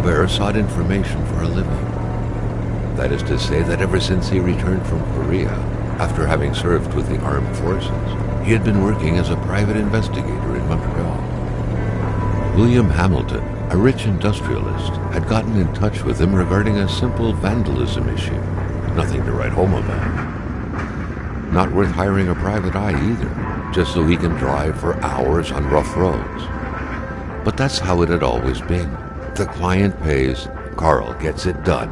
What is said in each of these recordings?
Robert sought information for a living. That is to say that ever since he returned from Korea, after having served with the armed forces, he had been working as a private investigator in Montreal. William Hamilton, a rich industrialist, had gotten in touch with him regarding a simple vandalism issue. Nothing to write home about. Not worth hiring a private eye either, just so he can drive for hours on rough roads. But that's how it had always been. The client pays, Carl gets it done.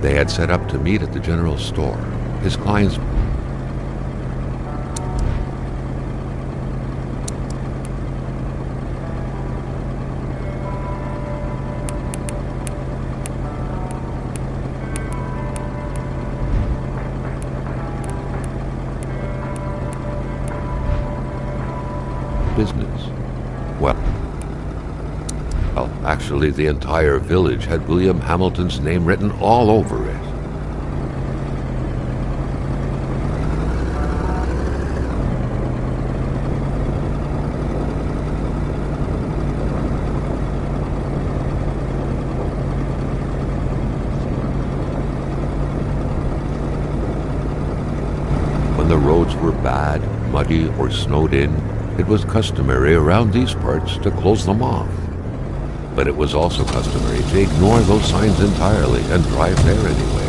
They had set up to meet at the general store. His client's business. Well, actually, the entire village had William Hamilton's name written all over it. When the roads were bad, muddy, or snowed in, it was customary around these parts to close them off. But it was also customary to ignore those signs entirely and drive there anyway.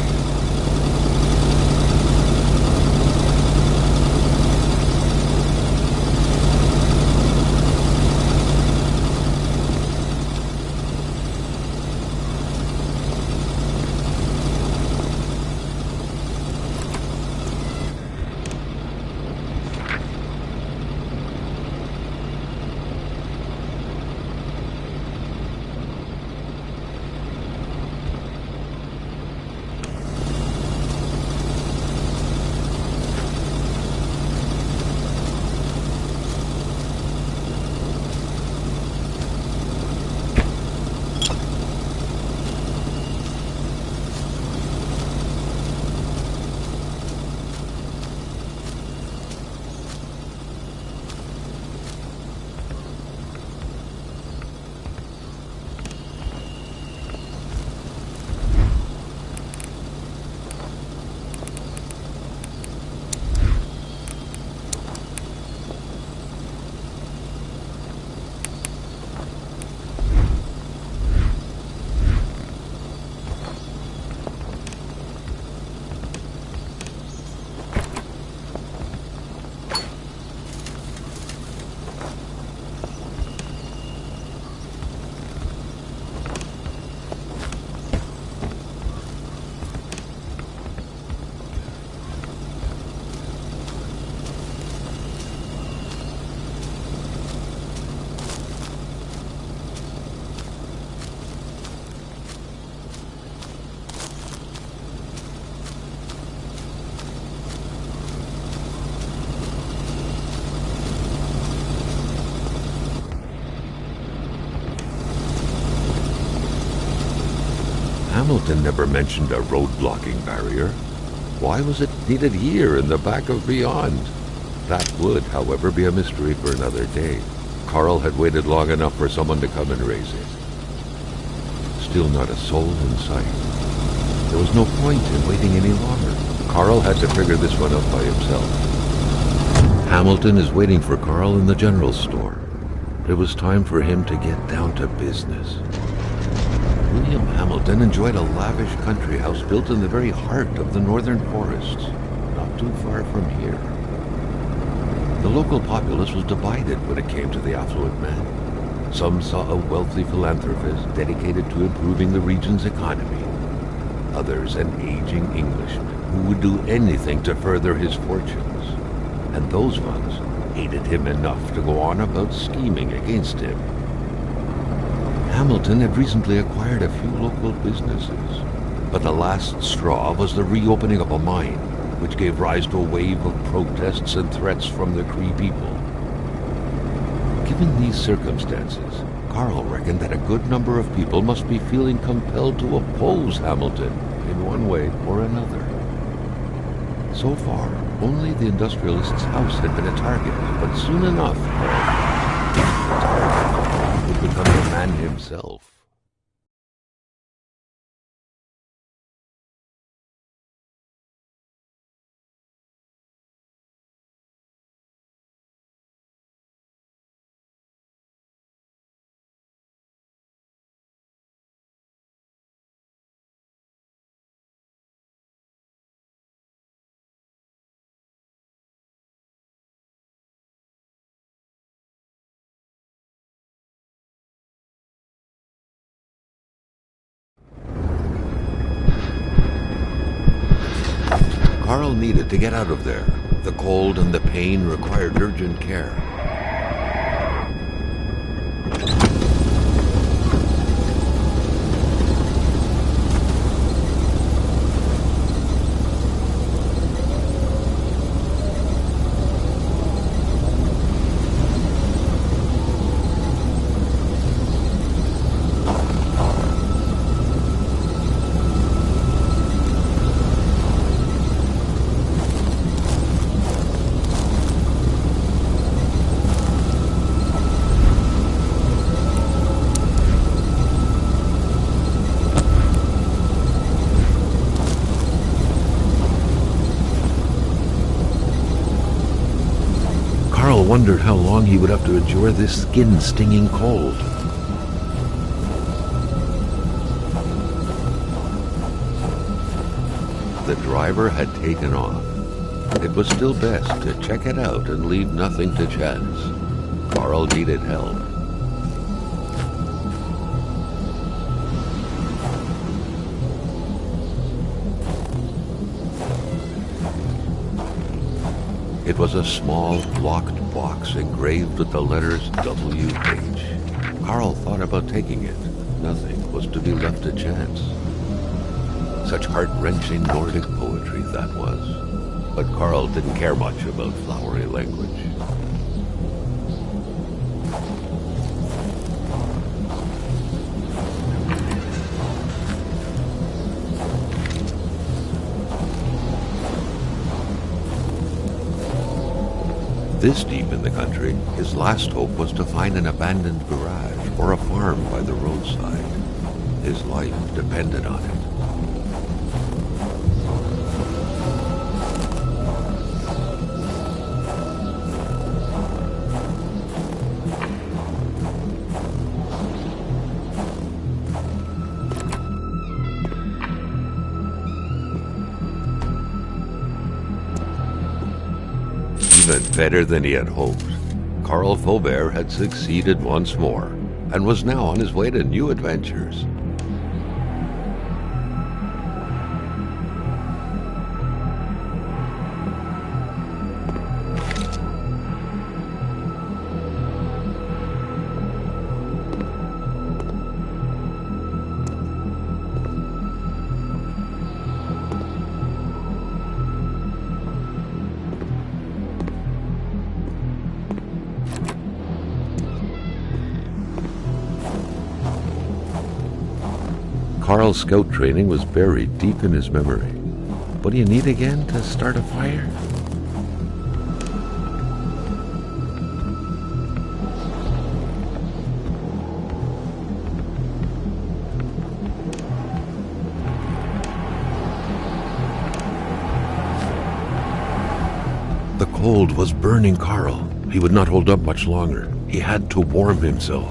Hamilton never mentioned a road-blocking barrier. Why was it needed here in the back of Beyond? That would, however, be a mystery for another day. Carl had waited long enough for someone to come and raise it. Still not a soul in sight. There was no point in waiting any longer. Carl had to figure this one out by himself. Hamilton is waiting for Carl in the general store. It was time for him to get down to business. William Hamilton enjoyed a lavish country house built in the very heart of the northern forests, not too far from here. The local populace was divided when it came to the affluent man. Some saw a wealthy philanthropist dedicated to improving the region's economy. Others an aging Englishman who would do anything to further his fortunes. And those ones hated him enough to go on about scheming against him. Hamilton had recently acquired a few local businesses, but the last straw was the reopening of a mine, which gave rise to a wave of protests and threats from the Cree people. Given these circumstances, Carl reckoned that a good number of people must be feeling compelled to oppose Hamilton in one way or another. So far, only the industrialist's house had been a target, but soon enough, the target would become the man himself. Carl needed to get out of there. The cold and the pain required urgent care. Carl wondered how long he would have to endure this skin-stinging cold. The driver had taken off. It was still best to check it out and leave nothing to chance. Carl needed help. It was a small, locked box engraved with the letters WH. Carl thought about taking it. Nothing was to be left to chance. Such heart-wrenching Nordic poetry that was. But Carl didn't care much about flowery language. This deep in the country, his last hope was to find an abandoned garage or a farm by the roadside. His life depended on it. Even better than he had hoped, Carl Faubert had succeeded once more, and was now on his way to new adventures. Carl's scout training was buried deep in his memory. What do you need again to start a fire? The cold was burning Carl. He would not hold up much longer. He had to warm himself.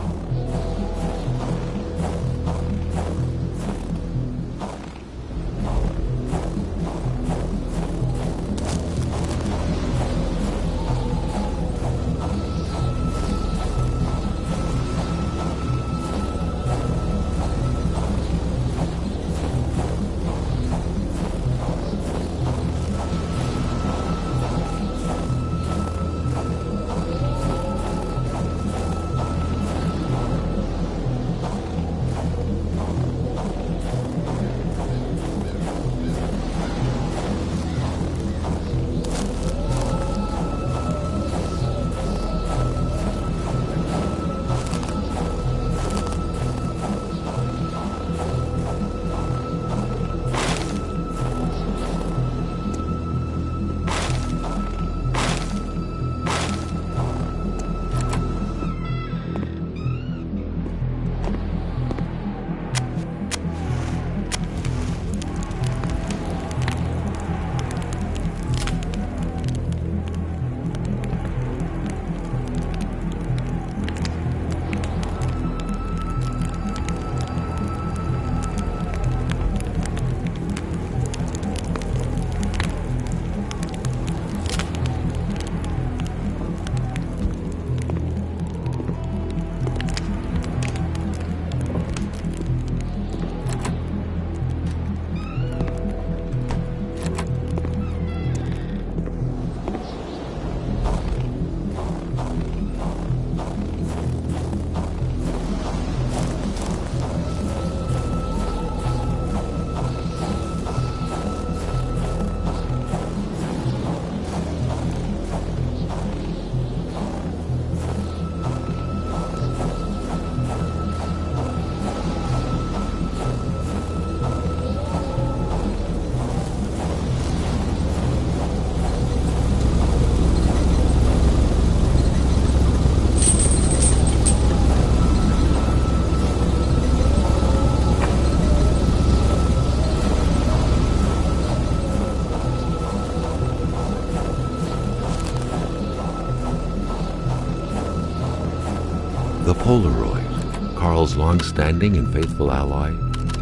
The Polaroid, Carl's long-standing and faithful ally,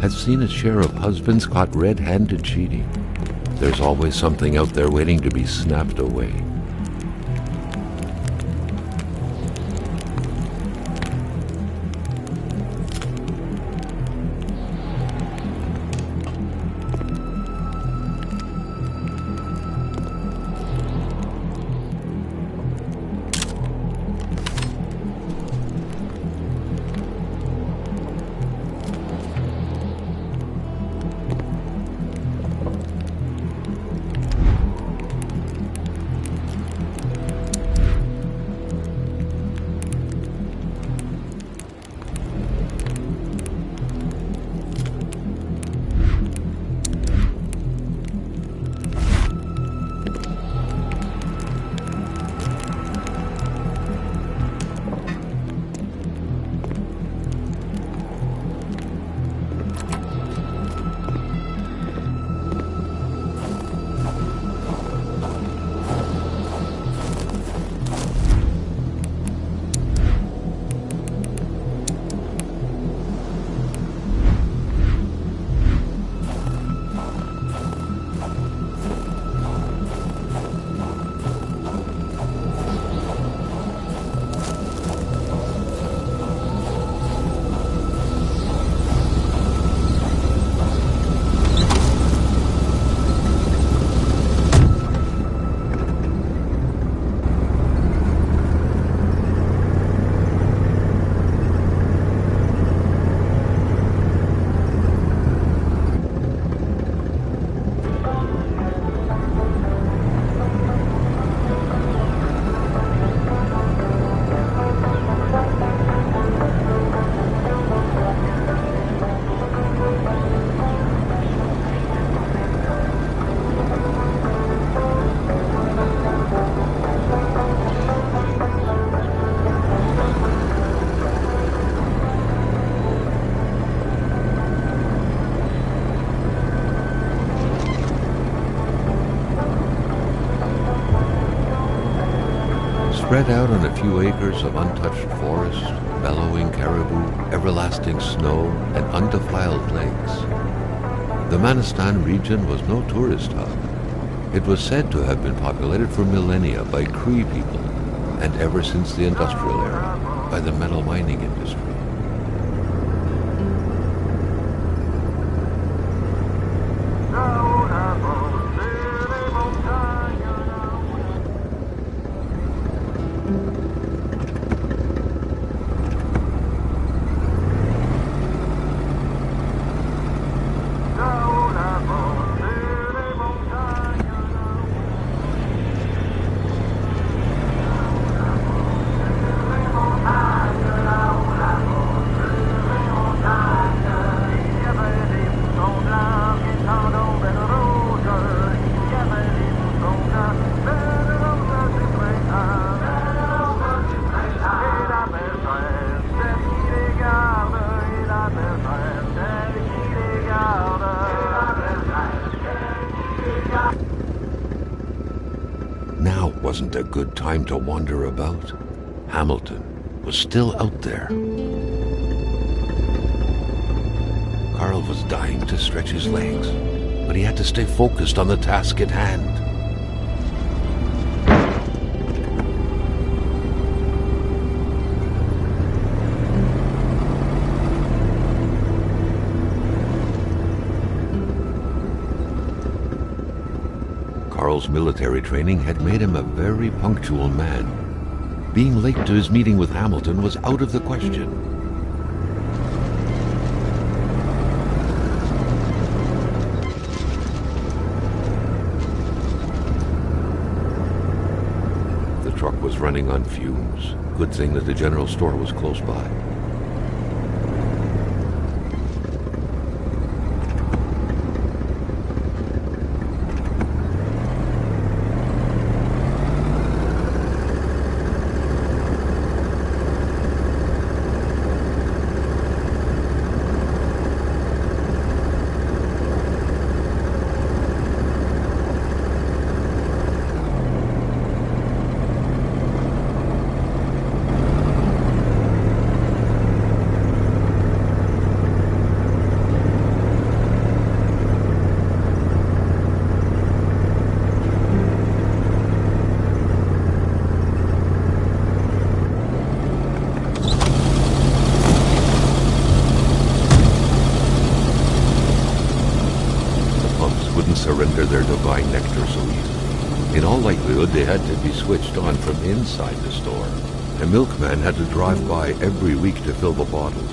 had seen its share of husbands caught red-handed cheating. There's always something out there waiting to be snapped away. Spread out on a few acres of untouched forest, bellowing caribou, everlasting snow, and undefiled lakes, the Manistan region was no tourist hub. It was said to have been populated for millennia by Cree people, and ever since the industrial era, by the metal mining industry. Now wasn't a good time to wander about. Hamilton was still out there. Carl was dying to stretch his legs, but he had to stay focused on the task at hand. Carl's military training had made him a very punctual man. Being late to his meeting with Hamilton was out of the question. The truck was running on fumes. Good thing that the general store was close by. they had to be switched on from inside the store. A milkman had to drive by every week to fill the bottles.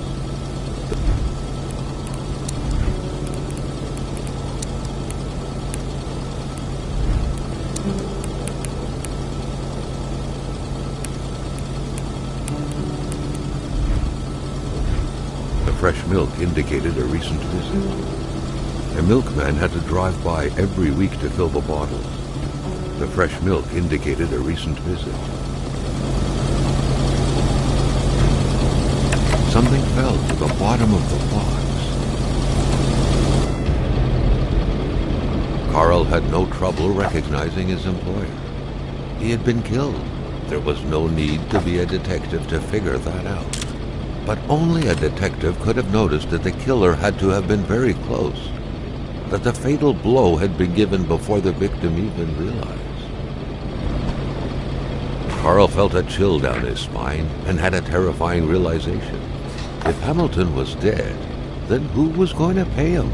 The fresh milk indicated a recent visit. A milkman had to drive by every week to fill the bottles. The fresh milk indicated a recent visit. Something fell to the bottom of the box. Carl had no trouble recognizing his employer. He had been killed. There was no need to be a detective to figure that out. But only a detective could have noticed that the killer had to have been very close, that the fatal blow had been given before the victim even realized. Carl felt a chill down his spine and had a terrifying realization. If Hamilton was dead, then who was going to pay him?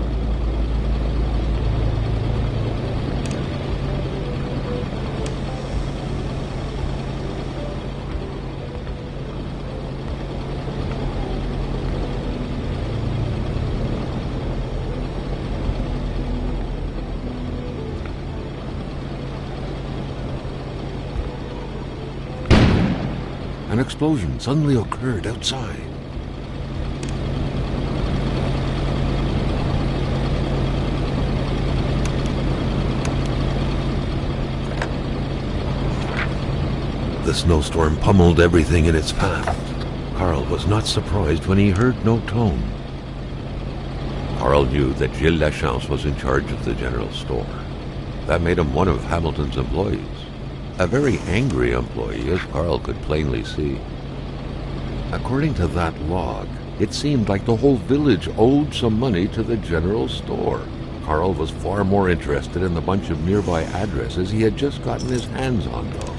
An explosion suddenly occurred outside. The snowstorm pummeled everything in its path. Carl was not surprised when he heard no tone. Carl knew that Gilles Lachance was in charge of the general store. That made him one of Hamilton's employees. A very angry employee, as Carl could plainly see. According to that log, it seemed like the whole village owed some money to the general store. Carl was far more interested in the bunch of nearby addresses he had just gotten his hands on, though.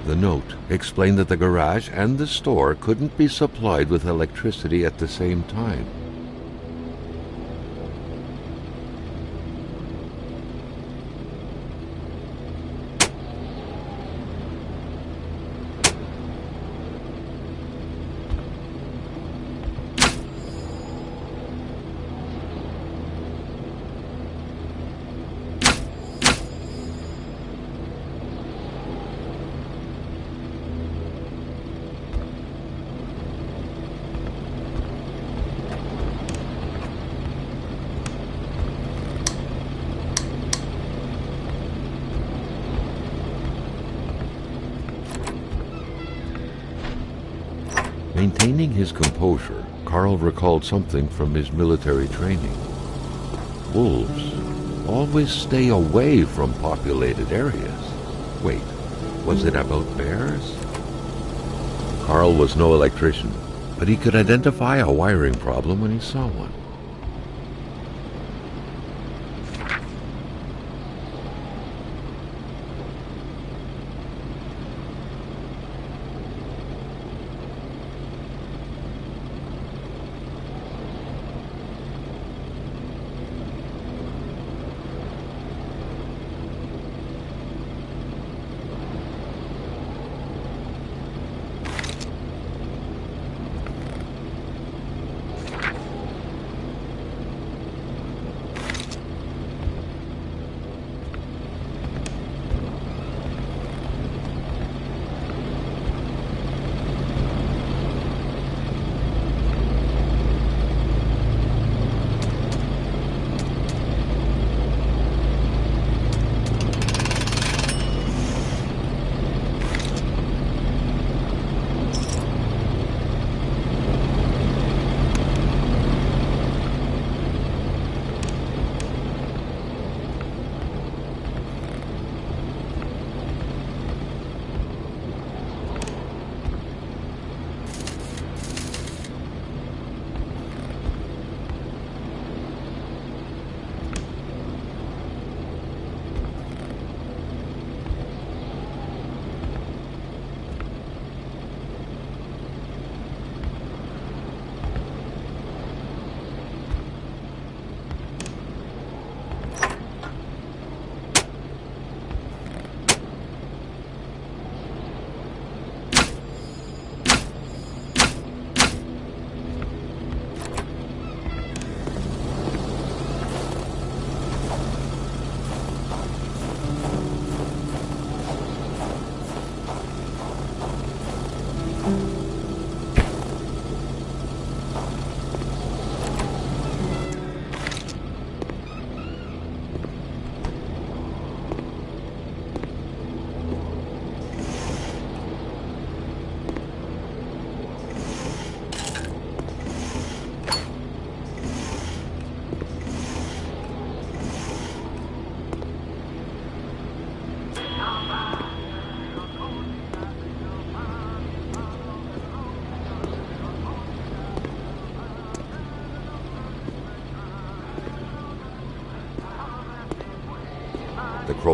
The note explained that the garage and the store couldn't be supplied with electricity at the same time. Maintaining his composure, Carl recalled something from his military training. Wolves always stay away from populated areas. Wait, was it about bears? Carl was no electrician, but he could identify a wiring problem when he saw one.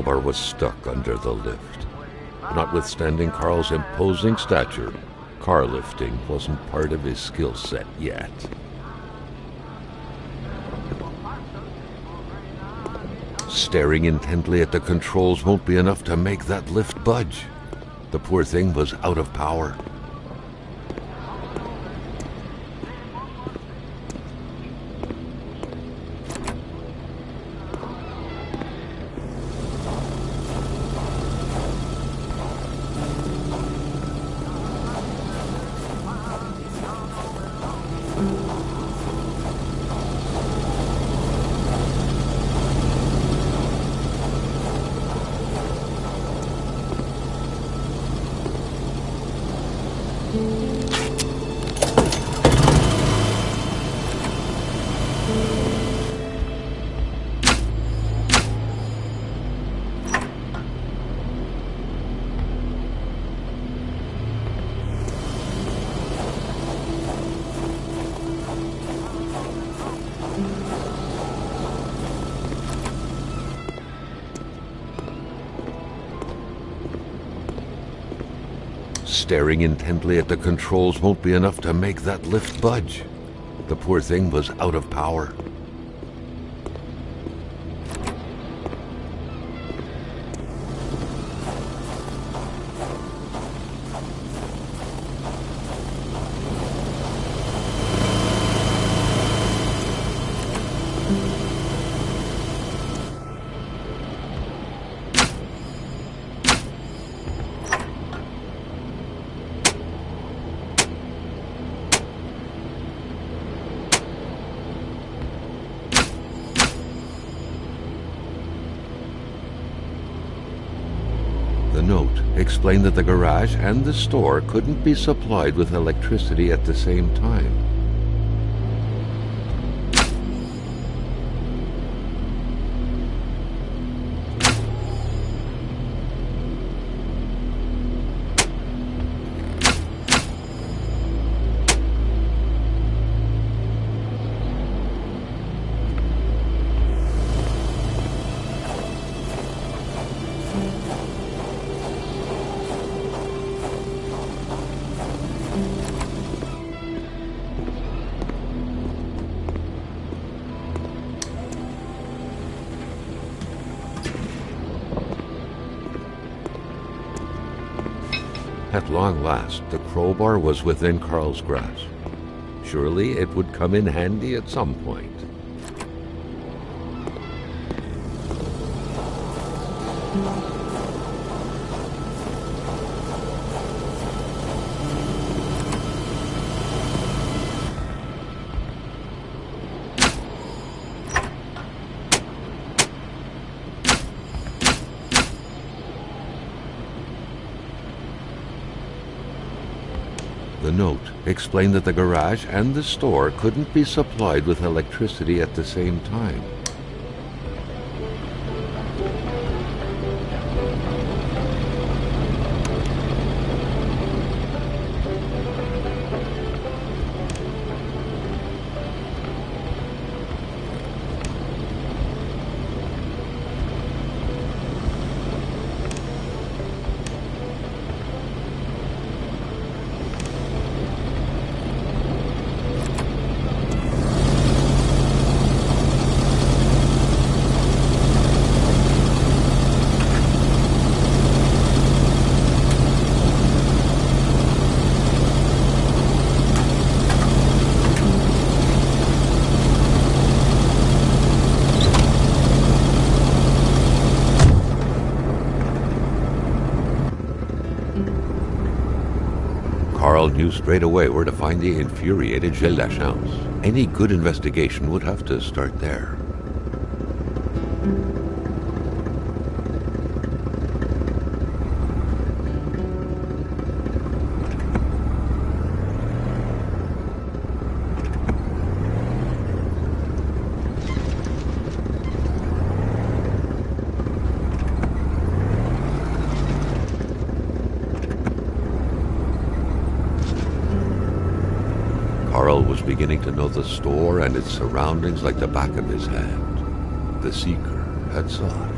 crowbar was stuck under the lift. Notwithstanding Carl's imposing stature, car lifting wasn't part of his skill set yet. Staring intently at the controls won't be enough to make that lift budge. The poor thing was out of power. Staring intently at the controls won't be enough to make that lift budge. The poor thing was out of power. The note explained that the garage and the store couldn't be supplied with electricity at the same time. At long last, the crowbar was within Carl's grasp. Surely it would come in handy at some point. The note explained that the garage and the store couldn't be supplied with electricity at the same time. Carl knew straight away where to find the infuriated Gilles Lachance. Any good investigation would have to start there. Carl was beginning to know the store and its surroundings like the back of his hand. The seeker had sought.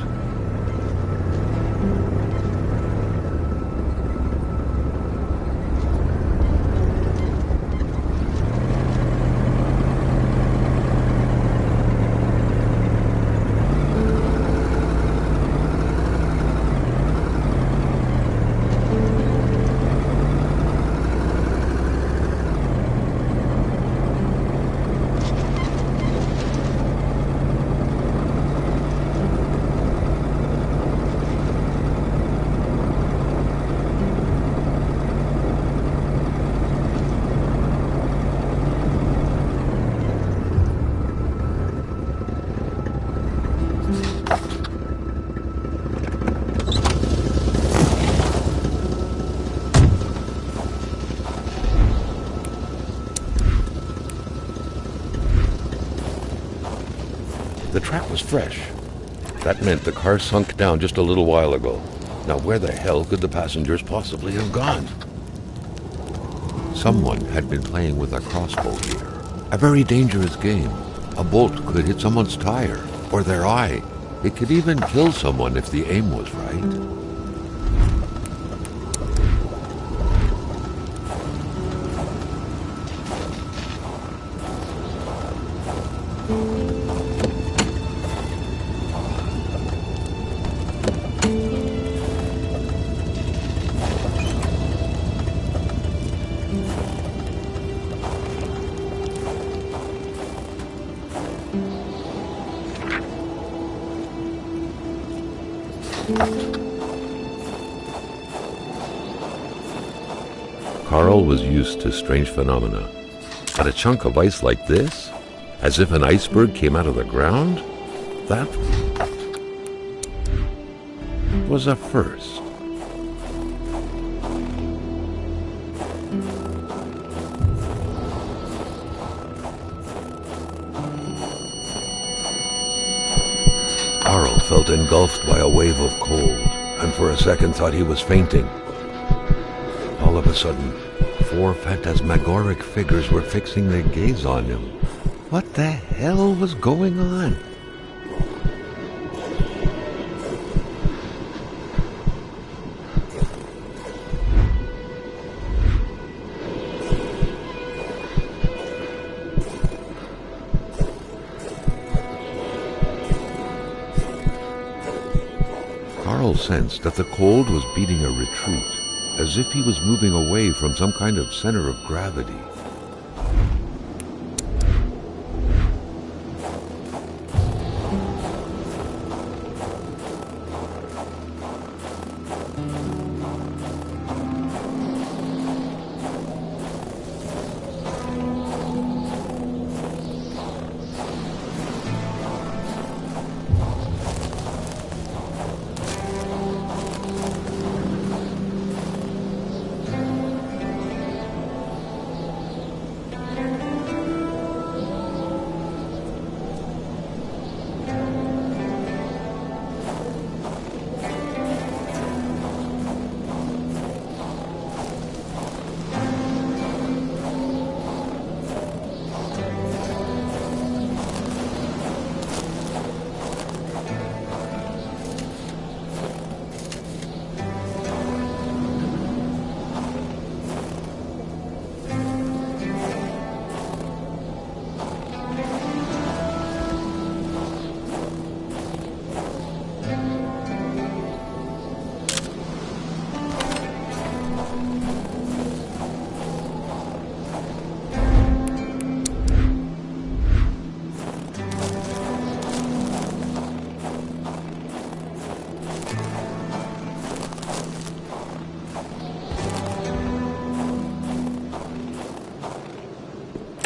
was fresh. That meant the car sunk down just a little while ago. Now where the hell could the passengers possibly have gone? Someone had been playing with a crossbow here. A very dangerous game. A bolt could hit someone's tire or their eye. It could even kill someone if the aim was right. Carl was used to strange phenomena, but a chunk of ice like this, as if an iceberg came out of the ground, that was a first. Carl felt engulfed by a wave of cold, and for a second thought he was fainting. All of a sudden, 4 phantasmagoric figures were fixing their gaze on him. What the hell was going on? Carl sensed that the cold was beating a retreat, as if he was moving away from some kind of center of gravity.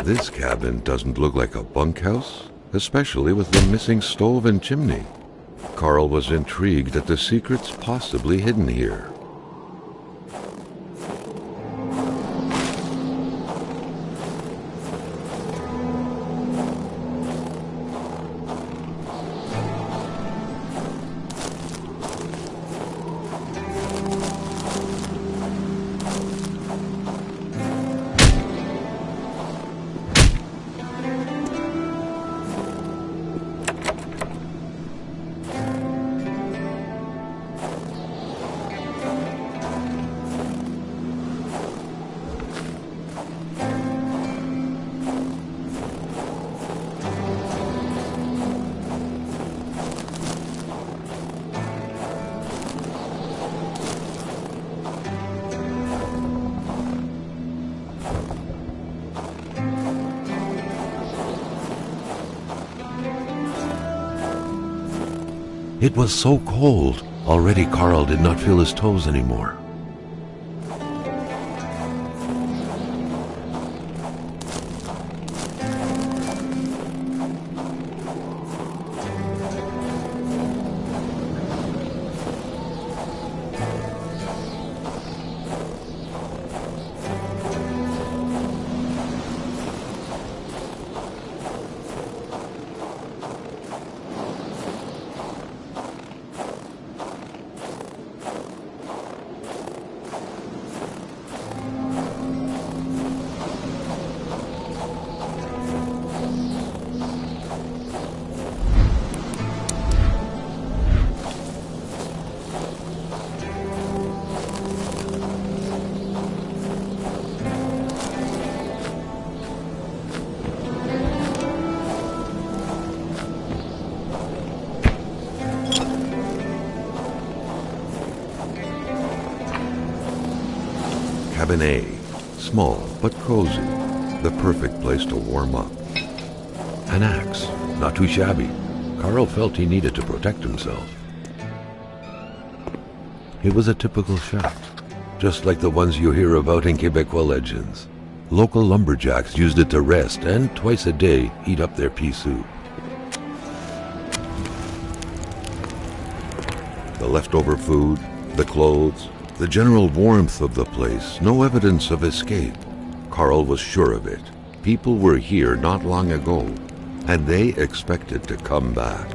This cabin doesn't look like a bunkhouse, especially with the missing stove and chimney. Carl was intrigued at the secrets possibly hidden here. It was so cold. Already Carl did not feel his toes anymore. Cabin A, small but cozy, the perfect place to warm up. An axe, not too shabby. Carl felt he needed to protect himself. It was a typical shack, just like the ones you hear about in Quebecois legends. Local lumberjacks used it to rest and twice a day heat up their pea soup. The leftover food, the clothes, the general warmth of the place, no evidence of escape. Carl was sure of it. People were here not long ago, and they expected to come back.